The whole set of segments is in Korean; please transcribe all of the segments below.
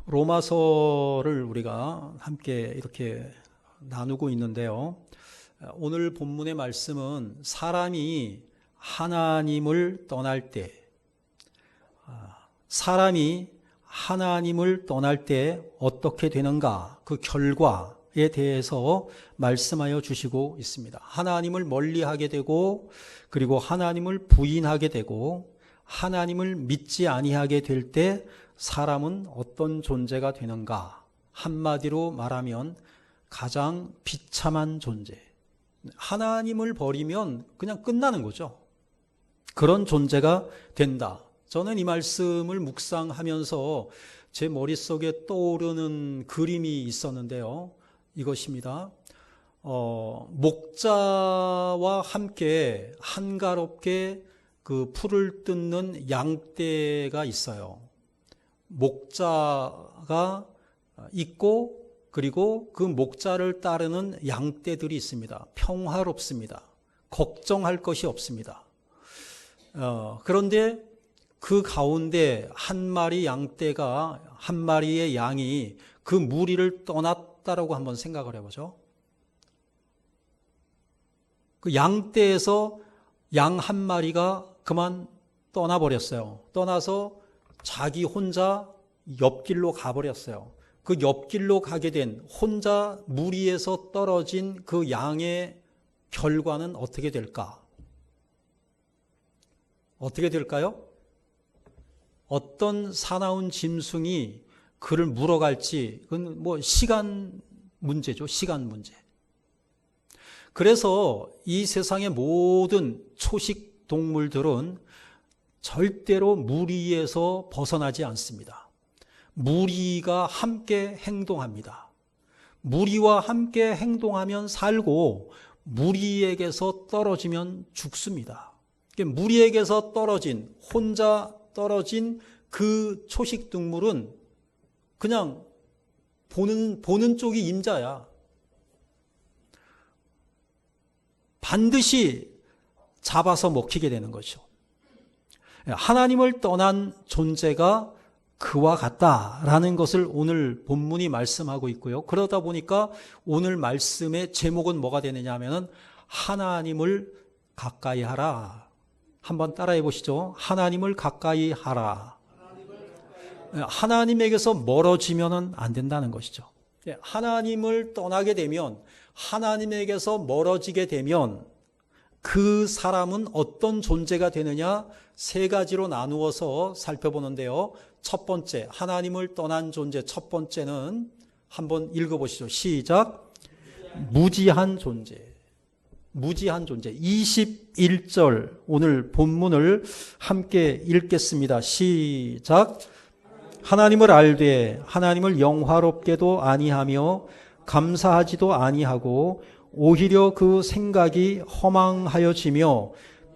로마서를 우리가 함께 이렇게 나누고 있는데요. 오늘 본문의 말씀은 사람이 하나님을 떠날 때, 어떻게 되는가, 그 결과에 대해서 말씀하여 주시고 있습니다. 하나님을 멀리하게 되고, 그리고 하나님을 부인하게 되고, 하나님을 믿지 아니하게 될 때 사람은 어떤 존재가 되는가? 한마디로 말하면 가장 비참한 존재. 하나님을 버리면 그냥 끝나는 거죠. 그런 존재가 된다. 저는 이 말씀을 묵상하면서 제 머릿속에 떠오르는 그림이 있었는데요. 이것입니다. 목자와 함께 한가롭게 그 풀을 뜯는 양떼가 있어요. 목자가 있고, 그리고 그 목자를 따르는 양떼들이 있습니다. 평화롭습니다. 걱정할 것이 없습니다. 그런데 그 가운데 한 마리 양떼가, 한 마리의 양이 그 무리를 떠났다라고 한번 생각을 해보죠. 그 양떼에서 양 한 마리가 그만 떠나버렸어요. 떠나서 자기 혼자 옆길로 가버렸어요. 그 옆길로 가게 된, 혼자 무리에서 떨어진 그 양의 결과는 어떻게 될까? 어떻게 될까요? 어떤 사나운 짐승이 그를 물어갈지, 그건 뭐 시간 문제죠. 시간 문제. 그래서 이 세상의 모든 초식 동물들은 절대로 무리에서 벗어나지 않습니다. 무리가 함께 행동합니다. 무리와 함께 행동하면 살고, 무리에게서 떨어지면 죽습니다. 무리에게서 떨어진, 혼자 떨어진 그 초식 동물은 그냥 보는 쪽이 임자야. 반드시 잡아서 먹히게 되는 거죠. 하나님을 떠난 존재가 그와 같다라는 것을 오늘 본문이 말씀하고 있고요. 그러다 보니까 오늘 말씀의 제목은 뭐가 되느냐 하면은 하나님을 가까이 하라. 한번 따라해 보시죠. 하나님을 가까이 하라. 하나님에게서 멀어지면은 안 된다는 것이죠. 하나님을 떠나게 되면, 하나님에게서 멀어지게 되면 그 사람은 어떤 존재가 되느냐? 세 가지로 나누어서 살펴보는데요. 첫 번째, 하나님을 떠난 존재. 첫 번째는 한번 읽어보시죠. 시작. 무지한 존재. 무지한 존재. 21절 오늘 본문을 함께 읽겠습니다. 시작. 하나님을 알되 하나님을 영화롭게도 아니하며 감사하지도 아니하고 오히려 그 생각이 허망하여지며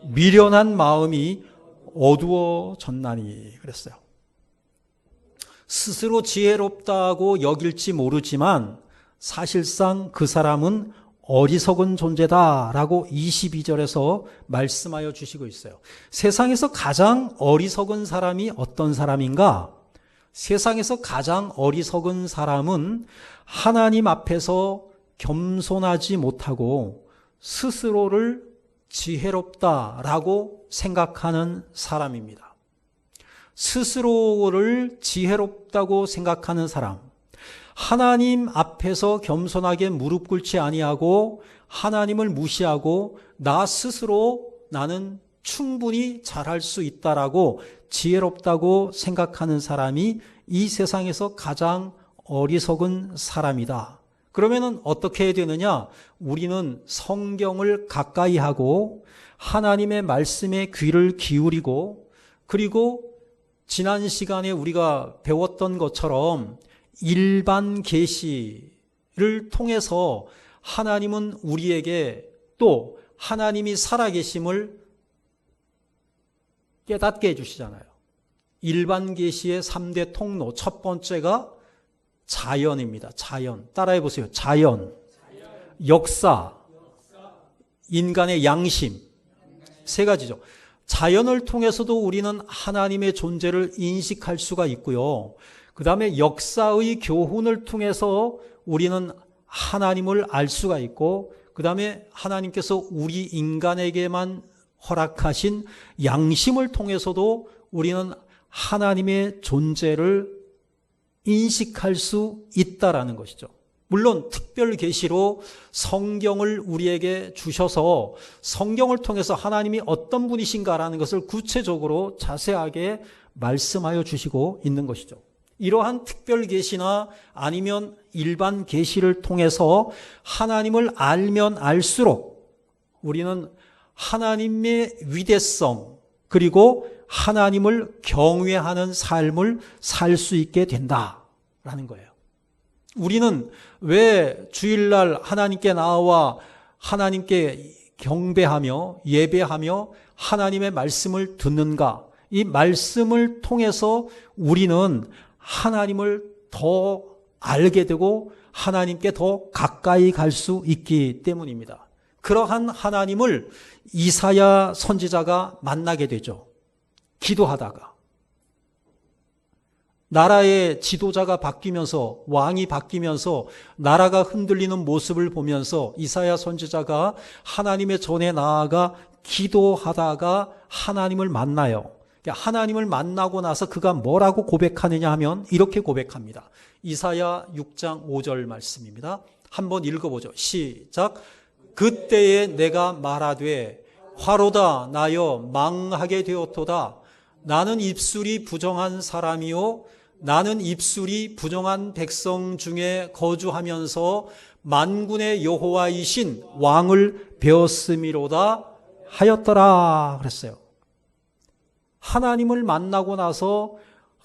미련한 마음이 어두워졌나니 그랬어요. 스스로 지혜롭다고 여길지 모르지만 사실상 그 사람은 어리석은 존재다라고 22절에서 말씀하여 주시고 있어요. 세상에서 가장 어리석은 사람이 어떤 사람인가? 세상에서 가장 어리석은 사람은 하나님 앞에서 겸손하지 못하고 스스로를 지혜롭다라고 생각하는 사람입니다. 스스로를 지혜롭다고 생각하는 사람. 하나님 앞에서 겸손하게 무릎 꿇지 아니하고 하나님을 무시하고 나 스스로 나는 충분히 잘할 수 있다라고 지혜롭다고 생각하는 사람이 이 세상에서 가장 어리석은 사람이다. 그러면은 어떻게 해야 되느냐? 우리는 성경을 가까이 하고 하나님의 말씀에 귀를 기울이고, 그리고 지난 시간에 우리가 배웠던 것처럼 일반 계시를 통해서 하나님은 우리에게 또 하나님이 살아계심을 깨닫게 해주시잖아요. 일반 계시의 3대 통로, 첫 번째가 자연입니다. 자연. 따라해 보세요. 자연. 역사. 인간의 양심. 세 가지죠. 자연을 통해서도 우리는 하나님의 존재를 인식할 수가 있고요. 그 다음에 역사의 교훈을 통해서 우리는 하나님을 알 수가 있고, 그 다음에 하나님께서 우리 인간에게만 허락하신 양심을 통해서도 우리는 하나님의 존재를 인식할 수 있다라는 것이죠. 물론 특별 계시로 성경을 우리에게 주셔서 성경을 통해서 하나님이 어떤 분이신가라는 것을 구체적으로 자세하게 말씀하여 주시고 있는 것이죠. 이러한 특별 계시나 아니면 일반 계시를 통해서 하나님을 알면 알수록 우리는 하나님의 위대성 그리고 하나님을 경외하는 삶을 살 수 있게 된다라는 거예요. 우리는 왜 주일날 하나님께 나와 하나님께 경배하며 예배하며 하나님의 말씀을 듣는가? 이 말씀을 통해서 우리는 하나님을 더 알게 되고 하나님께 더 가까이 갈 수 있기 때문입니다. 그러한 하나님을 이사야 선지자가 만나게 되죠. 기도하다가. 나라의 지도자가 바뀌면서 왕이 바뀌면서 나라가 흔들리는 모습을 보면서 이사야 선지자가 하나님의 전에 나아가 기도하다가 하나님을 만나요. 하나님을 만나고 나서 그가 뭐라고 고백하느냐 하면 이렇게 고백합니다. 이사야 6장 5절 말씀입니다. 한번 읽어보죠. 시작. 그때에 내가 말하되 화로다 나여 망하게 되었도다. 나는 입술이 부정한 사람이요 나는 입술이 부정한 백성 중에 거주하면서 만군의 여호와이신 왕을 배웠음이로다 하였더라 그랬어요. 하나님을 만나고 나서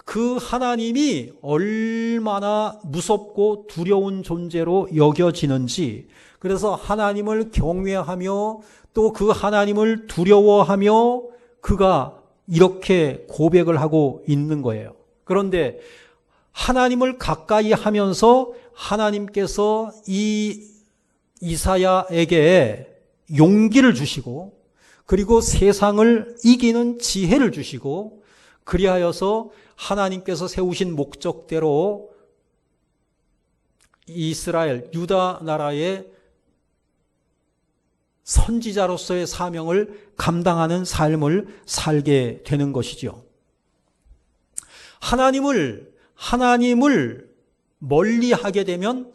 그 하나님이 얼마나 무섭고 두려운 존재로 여겨지는지, 그래서 하나님을 경외하며 또 그 하나님을 두려워하며 그가 이렇게 고백을 하고 있는 거예요. 그런데 하나님을 가까이 하면서 하나님께서 이 이사야에게 용기를 주시고 그리고 세상을 이기는 지혜를 주시고 그리하여서 하나님께서 세우신 목적대로 이스라엘, 유다 나라의 선지자로서의 사명을 감당하는 삶을 살게 되는 것이지요. 하나님을 멀리하게 되면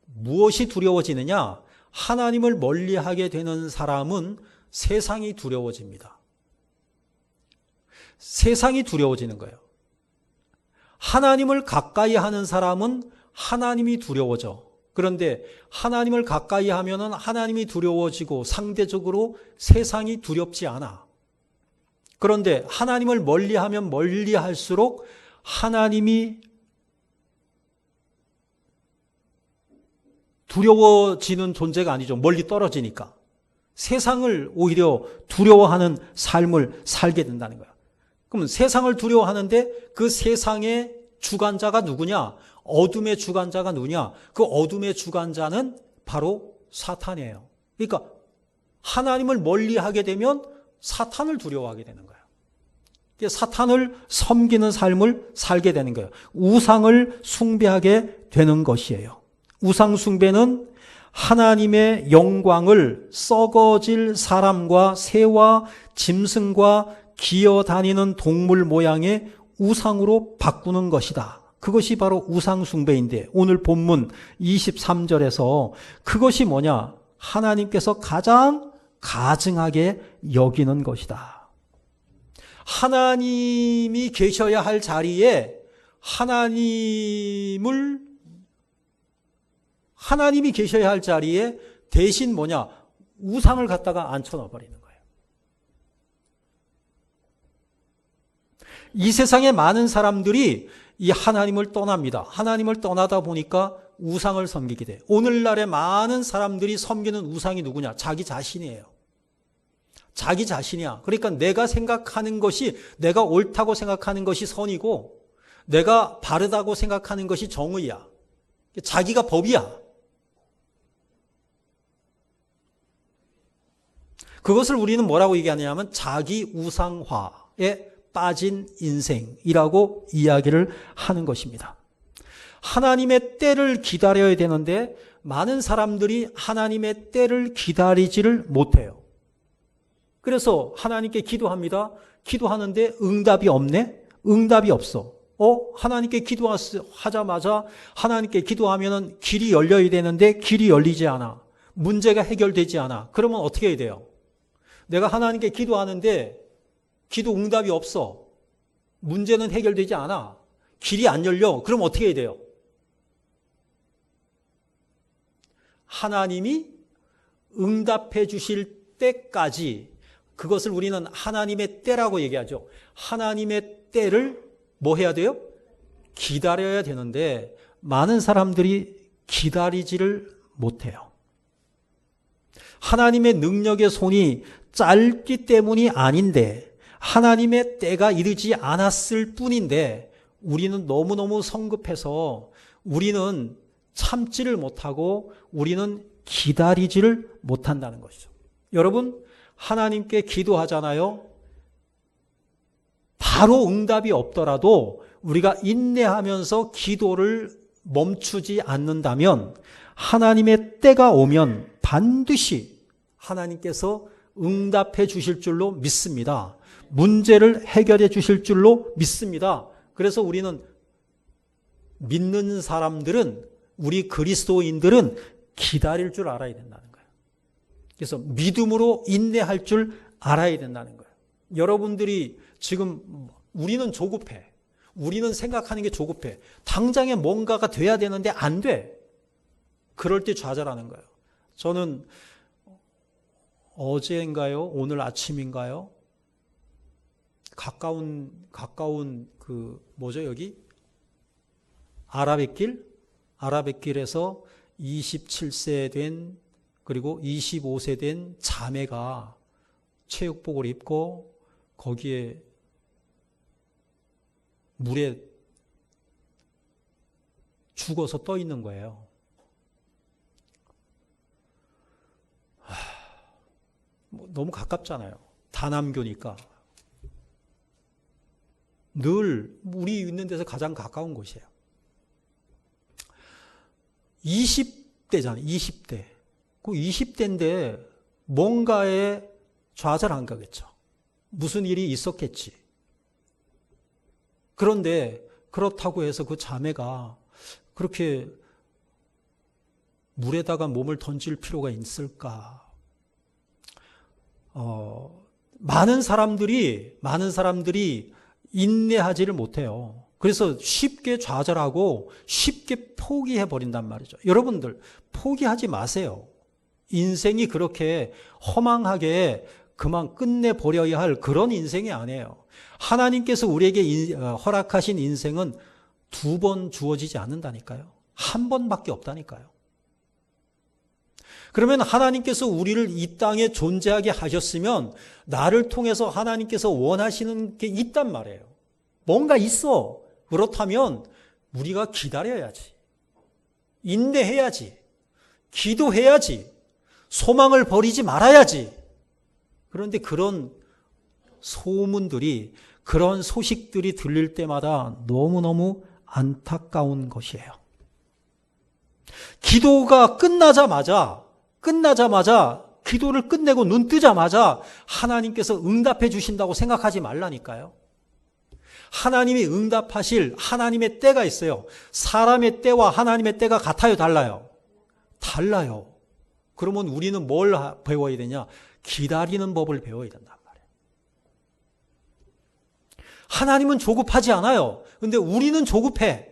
무엇이 두려워지느냐? 하나님을 멀리하게 되는 사람은 세상이 두려워집니다. 세상이 두려워지는 거예요. 하나님을 가까이 하는 사람은 하나님이 두려워져. 그런데 하나님을 가까이 하면은 하나님이 두려워지고 상대적으로 세상이 두렵지 않아. 그런데 하나님을 멀리하면 멀리할수록 하나님이 두려워지는 존재가 아니죠. 멀리 떨어지니까. 세상을 오히려 두려워하는 삶을 살게 된다는 거야. 그러면 세상을 두려워하는데 그 세상의 주관자가 누구냐? 어둠의 주관자가 누구냐? 그 어둠의 주관자는 바로 사탄이에요. 그러니까 하나님을 멀리하게 되면 사탄을 두려워하게 되는 거예요. 사탄을 섬기는 삶을 살게 되는 거예요. 우상을 숭배하게 되는 것이에요. 우상 숭배는 하나님의 영광을 썩어질 사람과 새와 짐승과 기어다니는 동물 모양의 우상으로 바꾸는 것이다. 그것이 바로 우상 숭배인데 오늘 본문 23절에서 그것이 뭐냐? 하나님께서 가장 가증하게 여기는 것이다. 하나님이 계셔야 할 자리에 하나님이 계셔야 할 자리에 대신 뭐냐? 우상을 갖다가 앉혀놔버리는 거예요. 이 세상에 많은 사람들이 이 하나님을 떠납니다. 하나님을 떠나다 보니까 우상을 섬기게 돼요. 오늘날에 많은 사람들이 섬기는 우상이 누구냐? 자기 자신이에요. 자기 자신이야. 그러니까 내가 생각하는 것이, 내가 옳다고 생각하는 것이 선이고 내가 바르다고 생각하는 것이 정의야. 자기가 법이야. 그것을 우리는 뭐라고 얘기하냐면 자기 우상화에 빠진 인생이라고 이야기를 하는 것입니다. 하나님의 때를 기다려야 되는데 많은 사람들이 하나님의 때를 기다리지를 못해요. 그래서 하나님께 기도합니다. 기도하는데 응답이 없네? 응답이 없어. 하나님께 기도하자마자 하나님께 기도하면은 길이 열려야 되는데 길이 열리지 않아. 문제가 해결되지 않아. 그러면 어떻게 해야 돼요? 내가 하나님께 기도하는데 기도 응답이 없어. 문제는 해결되지 않아. 길이 안 열려. 그럼 어떻게 해야 돼요? 하나님이 응답해 주실 때까지, 그것을 우리는 하나님의 때라고 얘기하죠. 하나님의 때를 뭐 해야 돼요? 기다려야 되는데 많은 사람들이 기다리지를 못해요. 하나님의 능력의 손이 짧기 때문이 아닌데 하나님의 때가 이르지 않았을 뿐인데 우리는 너무너무 성급해서 우리는 참지를 못하고 우리는 기다리지를 못한다는 것이죠. 여러분, 하나님께 기도하잖아요. 바로 응답이 없더라도 우리가 인내하면서 기도를 멈추지 않는다면 하나님의 때가 오면 반드시 하나님께서 응답해 주실 줄로 믿습니다. 문제를 해결해 주실 줄로 믿습니다. 그래서 우리는 믿는 사람들은, 우리 그리스도인들은 기다릴 줄 알아야 된다는 거예요. 그래서 믿음으로 인내할 줄 알아야 된다는 거예요. 여러분들이 지금 우리는 조급해. 우리는 생각하는 게 조급해. 당장에 뭔가가 돼야 되는데 안 돼. 그럴 때 좌절하는 거예요. 저는 어제인가요? 오늘 아침인가요? 가까운 여기? 아라뱃길에서 27세 된, 그리고 25세 된 자매가 체육복을 입고 거기에 물에 죽어서 떠 있는 거예요. 너무 가깝잖아요. 다남교니까. 늘 우리 있는 데서 가장 가까운 곳이에요. 20대잖아요. 20대. 그 20대인데 뭔가에 좌절 안 가겠죠. 무슨 일이 있었겠지. 그런데 그렇다고 해서 그 자매가 그렇게 물에다가 몸을 던질 필요가 있을까? 많은 사람들이 인내하지를 못해요. 그래서 쉽게 좌절하고 쉽게 포기해버린단 말이죠. 여러분들, 포기하지 마세요. 인생이 그렇게 허망하게 그만 끝내버려야 할 그런 인생이 아니에요. 하나님께서 우리에게 허락하신 인생은 2번 주어지지 않는다니까요. 1번밖에 없다니까요. 그러면 하나님께서 우리를 이 땅에 존재하게 하셨으면 나를 통해서 하나님께서 원하시는 게 있단 말이에요. 뭔가 있어. 그렇다면 우리가 기다려야지. 인내해야지. 기도해야지. 소망을 버리지 말아야지. 그런데 그런 소문들이, 그런 소식들이 들릴 때마다 너무너무 안타까운 것이에요. 기도가 끝나자마자 기도를 끝내고 눈 뜨자마자 하나님께서 응답해 주신다고 생각하지 말라니까요. 하나님이 응답하실 하나님의 때가 있어요. 사람의 때와 하나님의 때가 같아요, 달라요? 달라요. 그러면 우리는 뭘 배워야 되냐? 기다리는 법을 배워야 된단 말이에요. 하나님은 조급하지 않아요. 근데 우리는 조급해.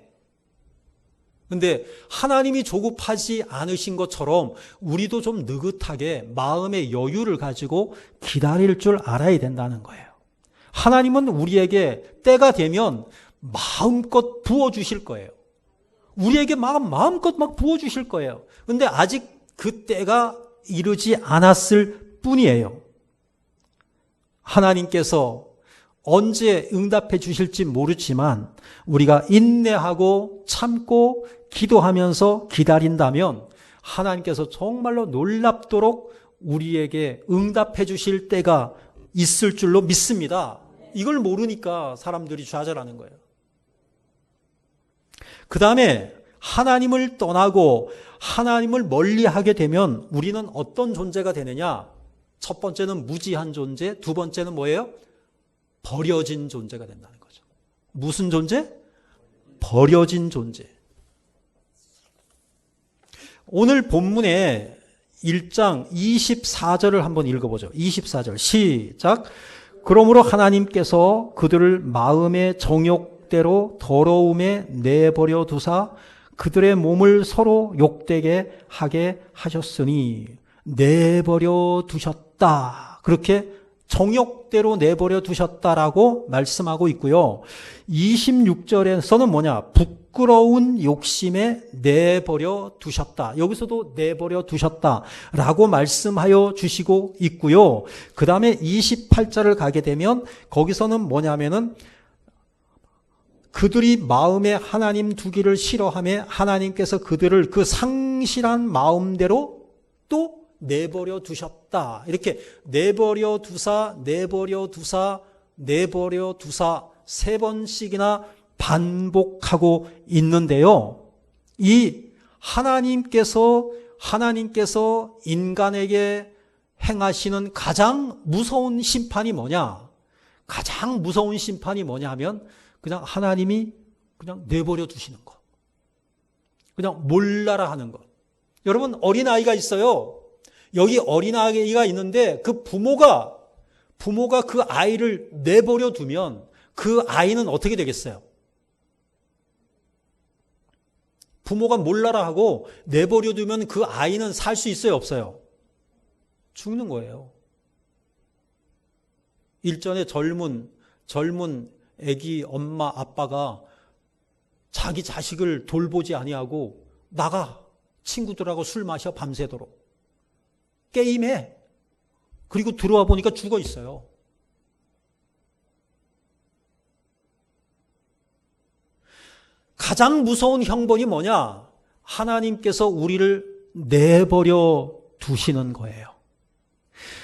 근데 하나님이 조급하지 않으신 것처럼 우리도 좀 느긋하게 마음의 여유를 가지고 기다릴 줄 알아야 된다는 거예요. 하나님은 우리에게 때가 되면 마음껏 부어주실 거예요. 우리에게 마음껏 막 부어주실 거예요. 근데 아직 그 때가 이르지 않았을 뿐이에요. 하나님께서 언제 응답해 주실지 모르지만 우리가 인내하고 참고 기도하면서 기다린다면 하나님께서 정말로 놀랍도록 우리에게 응답해 주실 때가 있을 줄로 믿습니다. 이걸 모르니까 사람들이 좌절하는 거예요. 그 다음에 하나님을 떠나고 하나님을 멀리하게 되면 우리는 어떤 존재가 되느냐? 첫 번째는 무지한 존재, 두 번째는 뭐예요? 버려진 존재가 된다는 거죠. 무슨 존재? 버려진 존재. 오늘 본문에 1장 24절을 한번 읽어보죠. 24절 시작. 그러므로 하나님께서 그들을 마음의 정욕대로 더러움에 내버려 두사 그들의 몸을 서로 욕되게 하게 하셨으니 내버려 두셨다. 그렇게 정욕대로 내버려 두셨다라고 말씀하고 있고요. 26절에서는 뭐냐? 부끄러운 욕심에 내버려 두셨다. 여기서도 내버려 두셨다라고 말씀하여 주시고 있고요. 그 다음에 28절을 가게 되면 거기서는 뭐냐면은 그들이 마음에 하나님 두기를 싫어하며 하나님께서 그들을 그 상실한 마음대로 또 내버려 두셨다. 이렇게 내버려 두사, 내버려 두사, 내버려 두사 세 번씩이나 반복하고 있는데요. 이 하나님께서 인간에게 행하시는 가장 무서운 심판이 뭐냐? 가장 무서운 심판이 뭐냐면 그냥 하나님이 그냥 내버려 두시는 것. 그냥 몰라라 하는 것. 여러분 어린아이가 있어요. 여기 어린아이가 있는데 그 부모가 그 아이를 내버려 두면 그 아이는 어떻게 되겠어요? 부모가 몰라라 하고 내버려 두면 그 아이는 살 수 있어요, 없어요? 죽는 거예요. 일전에 젊은 아기 엄마 아빠가 자기 자식을 돌보지 아니하고 나가 친구들하고 술 마셔 밤새도록 게임해. 그리고 들어와 보니까 죽어 있어요. 가장 무서운 형벌이 뭐냐? 하나님께서 우리를 내버려 두시는 거예요.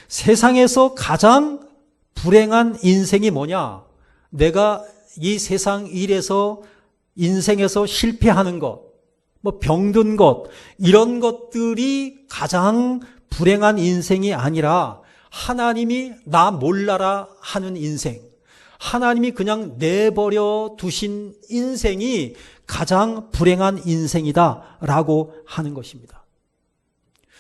세상에서 가장 불행한 인생이 뭐냐? 내가 이 세상 일에서 인생에서 실패하는 것, 뭐 병든 것, 이런 것들이 가장 불행한 인생이 아니라 하나님이 나 몰라라 하는 인생, 하나님이 그냥 내버려 두신 인생이 가장 불행한 인생이다라고 하는 것입니다.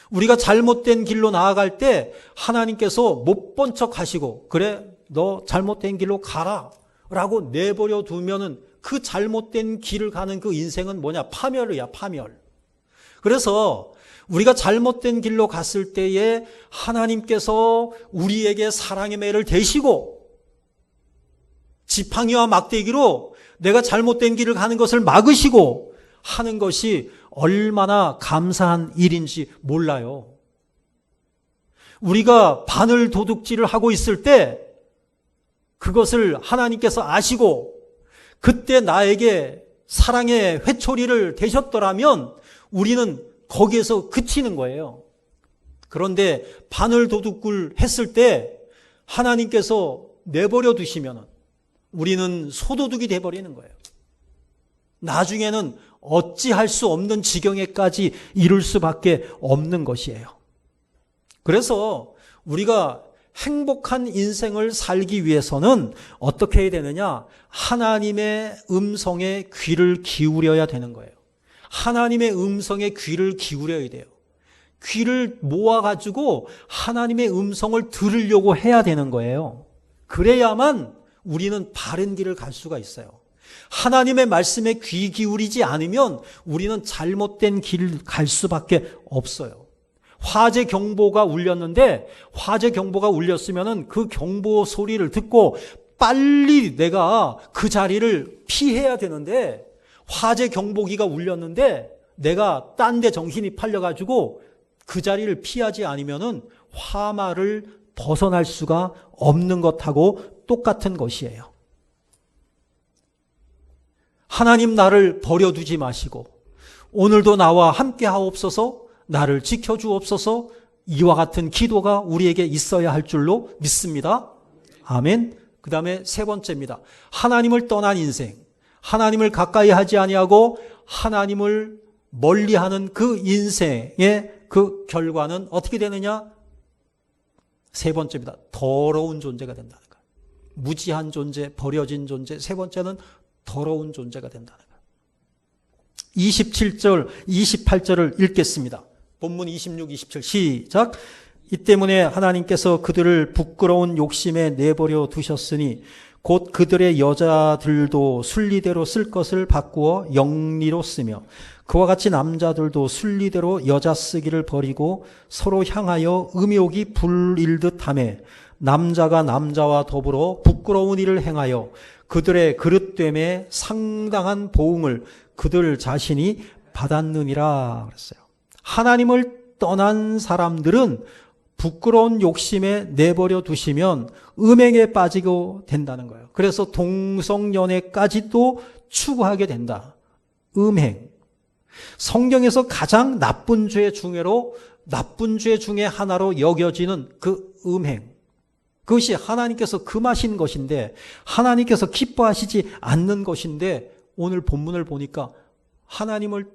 우리가 잘못된 길로 나아갈 때 하나님께서 못 본 척 하시고 그래 너 잘못된 길로 가라 라고 내버려 두면은 그 잘못된 길을 가는 그 인생은 뭐냐? 파멸이야, 파멸. 그래서 우리가 잘못된 길로 갔을 때에 하나님께서 우리에게 사랑의 매를 대시고 지팡이와 막대기로 내가 잘못된 길을 가는 것을 막으시고 하는 것이 얼마나 감사한 일인지 몰라요. 우리가 바늘 도둑질을 하고 있을 때 그것을 하나님께서 아시고 그때 나에게 사랑의 회초리를 대셨더라면 우리는 거기에서 그치는 거예요. 그런데 바늘 도둑을 했을 때 하나님께서 내버려 두시면 우리는 소도둑이 돼버리는 거예요. 나중에는 어찌할 수 없는 지경에까지 이룰 수밖에 없는 것이에요. 그래서 우리가 행복한 인생을 살기 위해서는 어떻게 해야 되느냐? 하나님의 음성에 귀를 기울여야 되는 거예요. 하나님의 음성에 귀를 기울여야 돼요. 귀를 모아가지고 하나님의 음성을 들으려고 해야 되는 거예요. 그래야만 우리는 바른 길을 갈 수가 있어요. 하나님의 말씀에 귀 기울이지 않으면 우리는 잘못된 길을 갈 수밖에 없어요. 화재 경보가 울렸는데 화재 경보가 울렸으면은 그 경보 소리를 듣고 빨리 내가 그 자리를 피해야 되는데 화재 경보기가 울렸는데 내가 딴 데 정신이 팔려가지고 그 자리를 피하지 않으면은 화마를 벗어날 수가 없는 것하고 똑같은 것이에요. 하나님 나를 버려두지 마시고 오늘도 나와 함께 하옵소서, 나를 지켜주옵소서, 이와 같은 기도가 우리에게 있어야 할 줄로 믿습니다. 아멘. 그 다음에 세 번째입니다. 하나님을 떠난 인생. 하나님을 가까이 하지 아니하고 하나님을 멀리하는 그 인생의 그 결과는 어떻게 되느냐? 세 번째입니다. 더러운 존재가 된다는 거예요. 무지한 존재, 버려진 존재. 세 번째는 더러운 존재가 된다는 거예요. 27절, 28절을 읽겠습니다. 본문 26, 27 시작. 이 때문에 하나님께서 그들을 부끄러운 욕심에 내버려 두셨으니 곧 그들의 여자들도 순리대로 쓸 것을 바꾸어 영리로 쓰며 그와 같이 남자들도 순리대로 여자 쓰기를 버리고 서로 향하여 음욕이 불일듯 하며 남자가 남자와 더불어 부끄러운 일을 행하여 그들의 그릇됨에 상당한 보응을 그들 자신이 받았느니라 그랬어요. 하나님을 떠난 사람들은 부끄러운 욕심에 내버려 두시면 음행에 빠지고 된다는 거예요. 그래서 동성연애까지도 추구하게 된다. 음행. 성경에서 가장 나쁜 죄 중에 하나로 여겨지는 그 음행. 그것이 하나님께서 금하신 것인데 하나님께서 기뻐하시지 않는 것인데 오늘 본문을 보니까 하나님을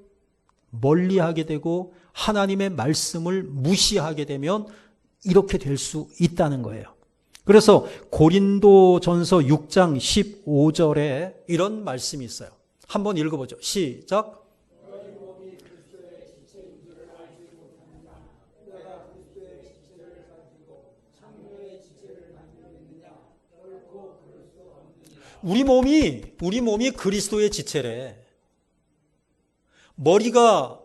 멀리하게 되고 하나님의 말씀을 무시하게 되면 이렇게 될 수 있다는 거예요. 그래서 고린도전서 6장 15절에 이런 말씀이 있어요. 한번 읽어보죠. 시작. 우리 몸이 그리스도의 지체래. 머리가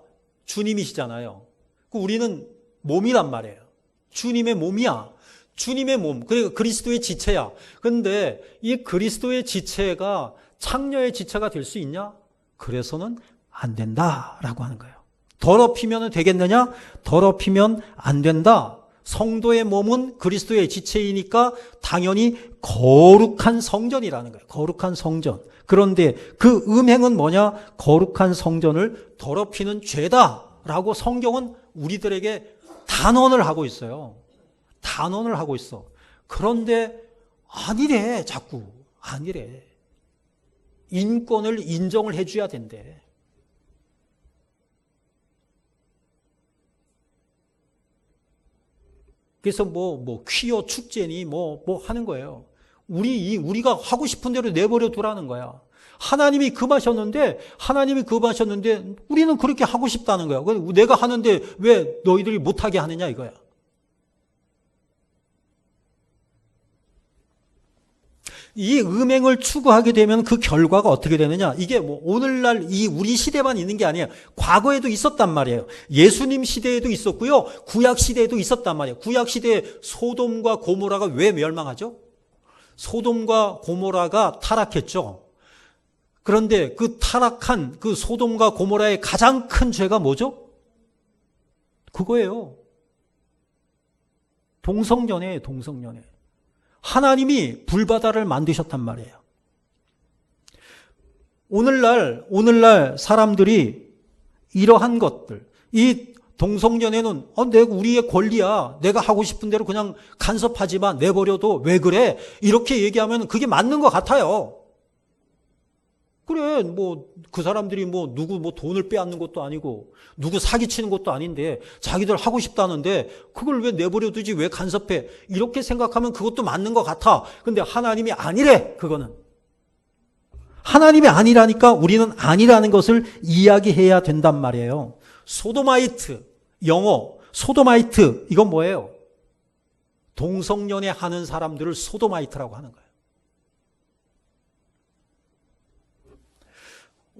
주님이시잖아요. 우리는 몸이란 말이에요. 주님의 몸이야. 주님의 몸. 그러니까 그리스도의 지체야. 그런데 이 그리스도의 지체가 창녀의 지체가 될 수 있냐? 그래서는 안 된다라고 하는 거예요. 더럽히면 되겠느냐? 더럽히면 안 된다. 성도의 몸은 그리스도의 지체이니까 당연히 거룩한 성전이라는 거예요. 거룩한 성전. 그런데 그 음행은 뭐냐? 거룩한 성전을 더럽히는 죄다라고 성경은 우리들에게 단언을 하고 있어요. 단언을 하고 있어. 그런데 아니래. 자꾸 아니래. 인권을 인정을 해줘야 된대. 그래서 퀴어 축제니 뭐 하는 거예요. 우리가 하고 싶은 대로 내버려 두라는 거야. 하나님이 금하셨는데 우리는 그렇게 하고 싶다는 거야. 내가 하는데 왜 너희들이 못하게 하느냐 이거야. 이 음행을 추구하게 되면 그 결과가 어떻게 되느냐? 이게 오늘날 우리 시대만 있는 게 아니에요. 과거에도 있었단 말이에요. 예수님 시대에도 있었고요. 구약 시대에도 있었단 말이에요. 구약 시대에 소돔과 고모라가 왜 멸망하죠? 소돔과 고모라가 타락했죠. 그런데 그 타락한 그 소돔과 고모라의 가장 큰 죄가 뭐죠? 그거예요. 동성연애예요. 동성연애. 하나님이 불바다를 만드셨단 말이에요. 오늘날 사람들이 이러한 것들, 이 동성연애는 우리의 권리야. 내가 하고 싶은 대로 그냥 간섭하지 마. 내버려둬. 왜 그래? 이렇게 얘기하면 그게 맞는 것 같아요. 그래, 그 사람들이 누구 돈을 빼앗는 것도 아니고, 누구 사기치는 것도 아닌데, 자기들 하고 싶다는데, 그걸 왜 내버려두지, 왜 간섭해? 이렇게 생각하면 그것도 맞는 것 같아. 근데 하나님이 아니래, 그거는. 하나님이 아니라니까 우리는 아니라는 것을 이야기해야 된단 말이에요. 소도마이트, 영어, 소도마이트, 이건 뭐예요? 동성연애 하는 사람들을 소도마이트라고 하는 거예요.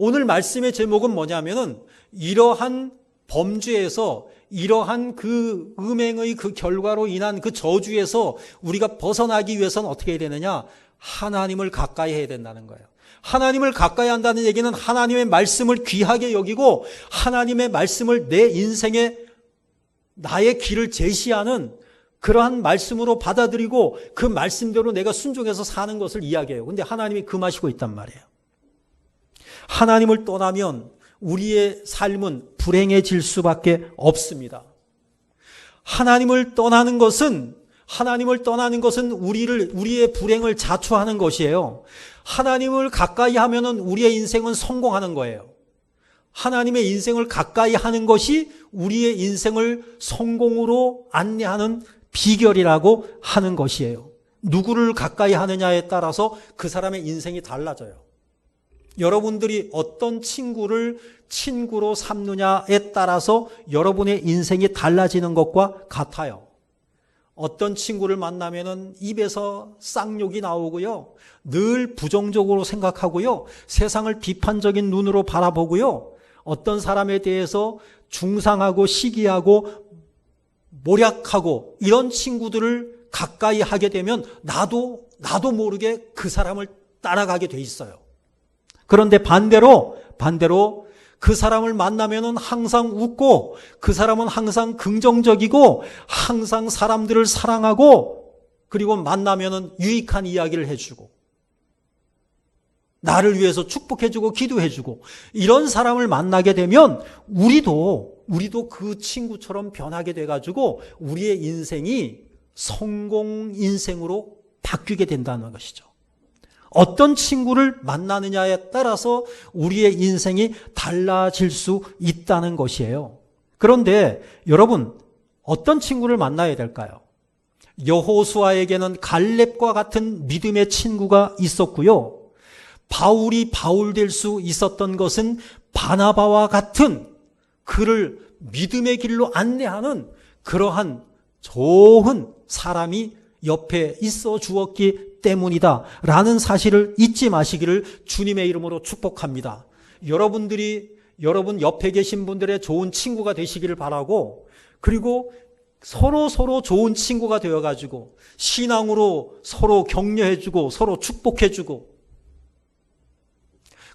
오늘 말씀의 제목은 뭐냐면은 이러한 범죄에서 이러한 그 음행의 그 결과로 인한 그 저주에서 우리가 벗어나기 위해서는 어떻게 해야 되느냐? 하나님을 가까이 해야 된다는 거예요. 하나님을 가까이 한다는 얘기는 하나님의 말씀을 귀하게 여기고 하나님의 말씀을 내 인생에 나의 길을 제시하는 그러한 말씀으로 받아들이고 그 말씀대로 내가 순종해서 사는 것을 이야기해요. 근데 하나님이 금하시고 있단 말이에요. 하나님을 떠나면 우리의 삶은 불행해질 수밖에 없습니다. 하나님을 떠나는 것은 하나님을 떠나는 것은 우리의 불행을 자초하는 것이에요. 하나님을 가까이 하면은 우리의 인생은 성공하는 거예요. 하나님의 인생을 가까이 하는 것이 우리의 인생을 성공으로 안내하는 비결이라고 하는 것이에요. 누구를 가까이 하느냐에 따라서 그 사람의 인생이 달라져요. 여러분들이 어떤 친구를 친구로 삼느냐에 따라서 여러분의 인생이 달라지는 것과 같아요. 어떤 친구를 만나면은 입에서 쌍욕이 나오고요. 늘 부정적으로 생각하고요. 세상을 비판적인 눈으로 바라보고요. 어떤 사람에 대해서 중상하고 시기하고 모략하고 이런 친구들을 가까이 하게 되면 나도 모르게 그 사람을 따라가게 돼 있어요. 그런데 반대로 그 사람을 만나면은 항상 웃고 그 사람은 항상 긍정적이고 항상 사람들을 사랑하고 그리고 만나면은 유익한 이야기를 해주고 나를 위해서 축복해주고 기도해주고 이런 사람을 만나게 되면 우리도 그 친구처럼 변하게 돼가지고 우리의 인생이 성공 인생으로 바뀌게 된다는 것이죠. 어떤 친구를 만나느냐에 따라서 우리의 인생이 달라질 수 있다는 것이에요. 그런데 여러분, 어떤 친구를 만나야 될까요? 여호수아에게는 갈렙과 같은 믿음의 친구가 있었고요. 바울이 바울 될 수 있었던 것은 바나바와 같은 그를 믿음의 길로 안내하는 그러한 좋은 사람이 옆에 있어 주었기 때문이다 라는 사실을 잊지 마시기를 주님의 이름으로 축복합니다. 여러분 옆에 계신 분들의 좋은 친구가 되시기를 바라고 그리고 서로 좋은 친구가 되어가지고 신앙으로 서로 격려해주고 서로 축복해주고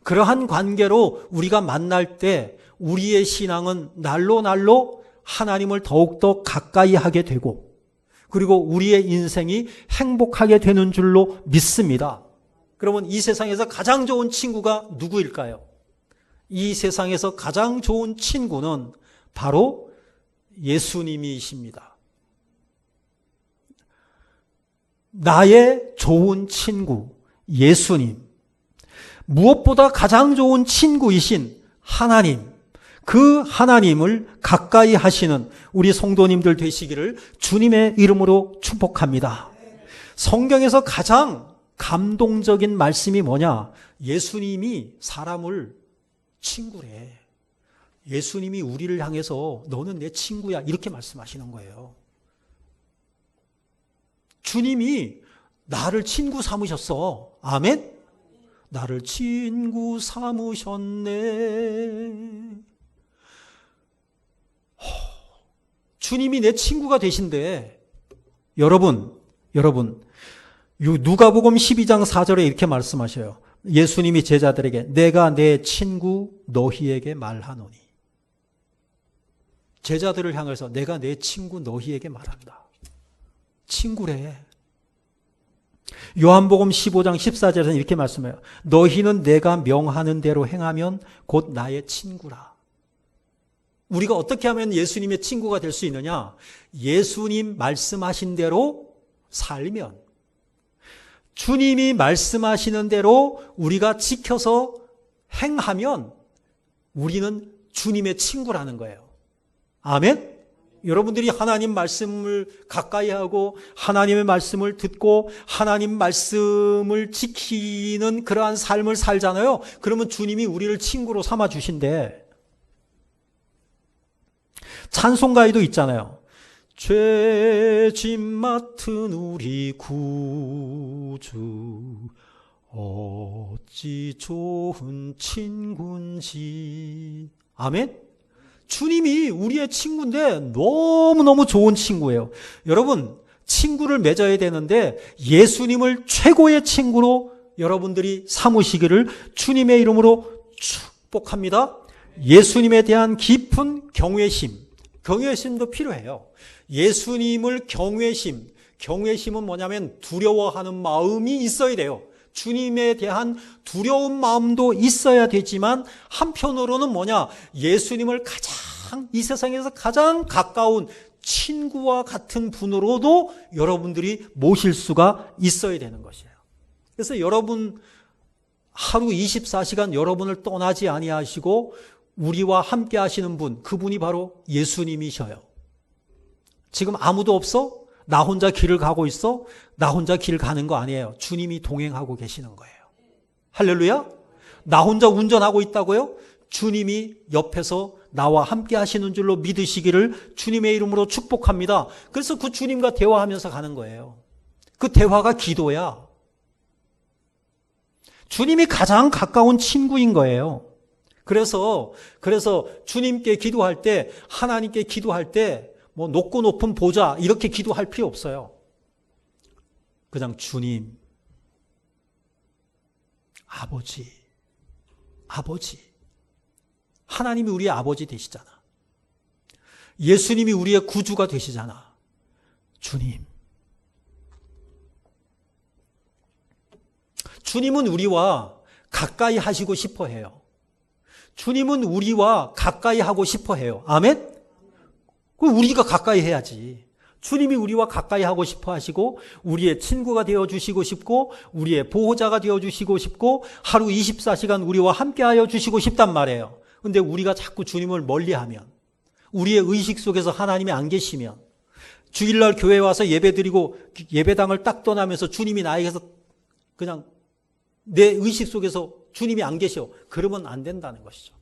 그러한 관계로 우리가 만날 때 우리의 신앙은 날로 하나님을 더욱더 가까이 하게 되고 그리고 우리의 인생이 행복하게 되는 줄로 믿습니다. 그러면 이 세상에서 가장 좋은 친구가 누구일까요? 이 세상에서 가장 좋은 친구는 바로 예수님이십니다. 나의 좋은 친구, 예수님. 무엇보다 가장 좋은 친구이신 하나님, 그 하나님을 가까이 하시는 우리 성도님들 되시기를 주님의 이름으로 축복합니다. 성경에서 가장 감동적인 말씀이 뭐냐? 예수님이 사람을 친구래. 예수님이 우리를 향해서 너는 내 친구야 이렇게 말씀하시는 거예요. 주님이 나를 친구 삼으셨어. 아멘? 나를 친구 삼으셨네. 주님이 내 친구가 되신데 여러분 누가복음 12장 4절에 이렇게 말씀하셔요. 예수님이 제자들에게 내가 내 친구 너희에게 말하노니. 제자들을 향해서 내가 내 친구 너희에게 말한다. 친구래. 요한복음 15장 14절에는 이렇게 말씀해요. 너희는 내가 명하는 대로 행하면 곧 나의 친구라. 우리가 어떻게 하면 예수님의 친구가 될 수 있느냐? 예수님 말씀하신 대로 살면, 주님이 말씀하시는 대로 우리가 지켜서 행하면 우리는 주님의 친구라는 거예요. 아멘? 여러분들이 하나님 말씀을 가까이 하고 하나님의 말씀을 듣고 하나님 말씀을 지키는 그러한 삶을 살잖아요. 그러면 주님이 우리를 친구로 삼아 주신대. 찬송가에도 있잖아요. 죄짐 맡은 우리 구주 어찌 좋은 친구인지. 아멘? 주님이 우리의 친구인데 너무너무 좋은 친구예요. 여러분, 친구를 맺어야 되는데 예수님을 최고의 친구로 여러분들이 삼으시기를 주님의 이름으로 축복합니다. 예수님에 대한 깊은 경외심도 필요해요. 예수님을 경외심은 뭐냐면 두려워하는 마음이 있어야 돼요. 주님에 대한 두려운 마음도 있어야 되지만 한편으로는 뭐냐? 예수님을 이 세상에서 가장 가까운 친구와 같은 분으로도 여러분들이 모실 수가 있어야 되는 것이에요. 그래서 여러분 하루 24시간 여러분을 떠나지 아니하시고 우리와 함께 하시는 분, 그분이 바로 예수님이셔요. 지금 아무도 없어? 나 혼자 길을 가고 있어? 나 혼자 길 가는 거 아니에요. 주님이 동행하고 계시는 거예요. 할렐루야? 나 혼자 운전하고 있다고요? 주님이 옆에서 나와 함께 하시는 줄로 믿으시기를 주님의 이름으로 축복합니다. 그래서 그 주님과 대화하면서 가는 거예요. 그 대화가 기도야. 주님이 가장 가까운 친구인 거예요. 그래서 주님께 기도할 때, 하나님께 기도할 때 뭐 높고 높은 보좌 이렇게 기도할 필요 없어요. 그냥 주님, 아버지. 하나님이 우리의 아버지 되시잖아. 예수님이 우리의 구주가 되시잖아. 주님. 주님은 우리와 가까이 하시고 싶어 해요. 주님은 우리와 가까이 하고 싶어 해요. 아멘? 그럼 우리가 가까이 해야지. 주님이 우리와 가까이 하고 싶어 하시고 우리의 친구가 되어주시고 싶고 우리의 보호자가 되어주시고 싶고 하루 24시간 우리와 함께하여 주시고 싶단 말이에요. 근데 우리가 자꾸 주님을 멀리하면, 우리의 의식 속에서 하나님이 안 계시면, 주일날 교회에 와서 예배드리고 예배당을 딱 떠나면서 주님이 나에게서 그냥 내 의식 속에서 주님이 안 계셔. 그러면 안 된다는 것이죠.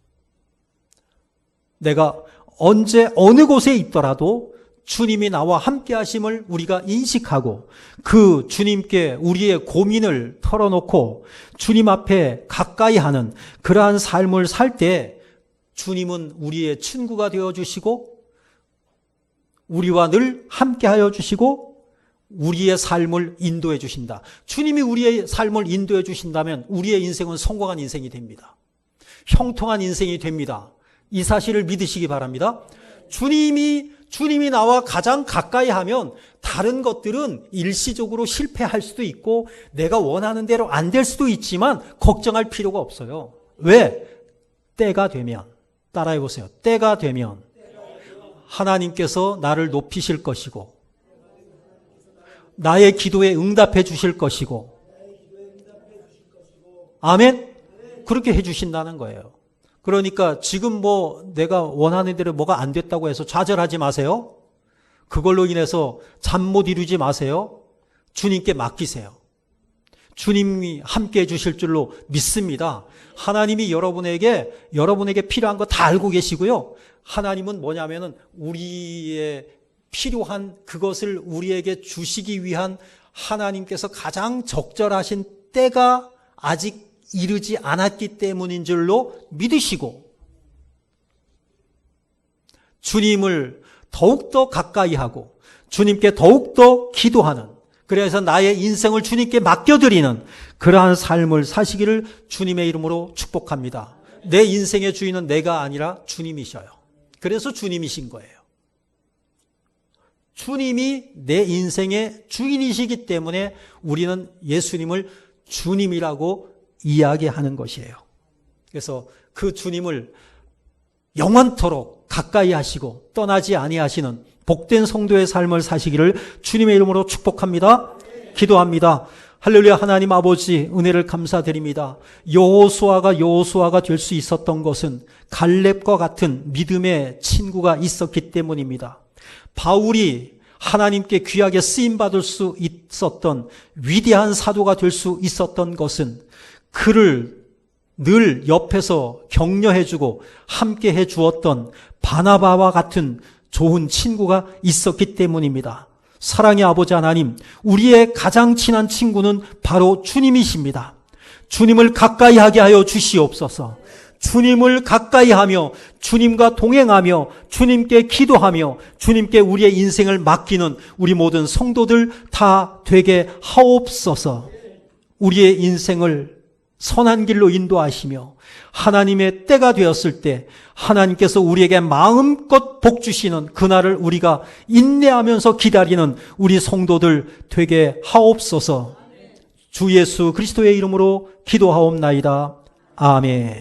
내가 언제 어느 곳에 있더라도 주님이 나와 함께 하심을 우리가 인식하고 그 주님께 우리의 고민을 털어놓고 주님 앞에 가까이 하는 그러한 삶을 살 때 주님은 우리의 친구가 되어주시고 우리와 늘 함께하여 주시고 우리의 삶을 인도해 주신다. 주님이 우리의 삶을 인도해 주신다면 우리의 인생은 성공한 인생이 됩니다. 형통한 인생이 됩니다. 이 사실을 믿으시기 바랍니다. 주님이 나와 가장 가까이 하면 다른 것들은 일시적으로 실패할 수도 있고 내가 원하는 대로 안 될 수도 있지만 걱정할 필요가 없어요. 왜? 때가 되면, 따라해 보세요. 때가 되면 하나님께서 나를 높이실 것이고 나의 기도에 응답해 주실 것이고, 아멘? 그렇게 해 주신다는 거예요. 그러니까 지금 뭐 내가 원하는 대로 뭐가 안 됐다고 해서 좌절하지 마세요. 그걸로 인해서 잠 못 이루지 마세요. 주님께 맡기세요. 주님이 함께 해 주실 줄로 믿습니다. 하나님이 여러분에게 필요한 거 다 알고 계시고요. 하나님은 뭐냐면은 우리의 필요한 그것을 우리에게 주시기 위한 하나님께서 가장 적절하신 때가 아직 이르지 않았기 때문인 줄로 믿으시고 주님을 더욱더 가까이 하고 주님께 더욱더 기도하는, 그래서 나의 인생을 주님께 맡겨드리는 그러한 삶을 사시기를 주님의 이름으로 축복합니다. 내 인생의 주인은 내가 아니라 주님이셔요. 그래서 주님이신 거예요. 주님이 내 인생의 주인이시기 때문에 우리는 예수님을 주님이라고 이야기하는 것이에요. 그래서 그 주님을 영원토록 가까이 하시고 떠나지 아니하시는 복된 성도의 삶을 사시기를 주님의 이름으로 축복합니다. 기도합니다. 할렐루야. 하나님 아버지, 은혜를 감사드립니다. 여호수아가 될 수 있었던 것은 갈렙과 같은 믿음의 친구가 있었기 때문입니다. 바울이 하나님께 귀하게 쓰임받을 수 있었던 위대한 사도가 될 수 있었던 것은 그를 늘 옆에서 격려해주고 함께 해주었던 바나바와 같은 좋은 친구가 있었기 때문입니다. 사랑의 아버지 하나님, 우리의 가장 친한 친구는 바로 주님이십니다. 주님을 가까이 하게 하여 주시옵소서. 주님을 가까이 하며 주님과 동행하며 주님께 기도하며 주님께 우리의 인생을 맡기는 우리 모든 성도들 다 되게 하옵소서. 우리의 인생을 선한 길로 인도하시며 하나님의 때가 되었을 때 하나님께서 우리에게 마음껏 복 주시는 그날을 우리가 인내하면서 기다리는 우리 성도들 되게 하옵소서. 주 예수 그리스도의 이름으로 기도하옵나이다. 아멘.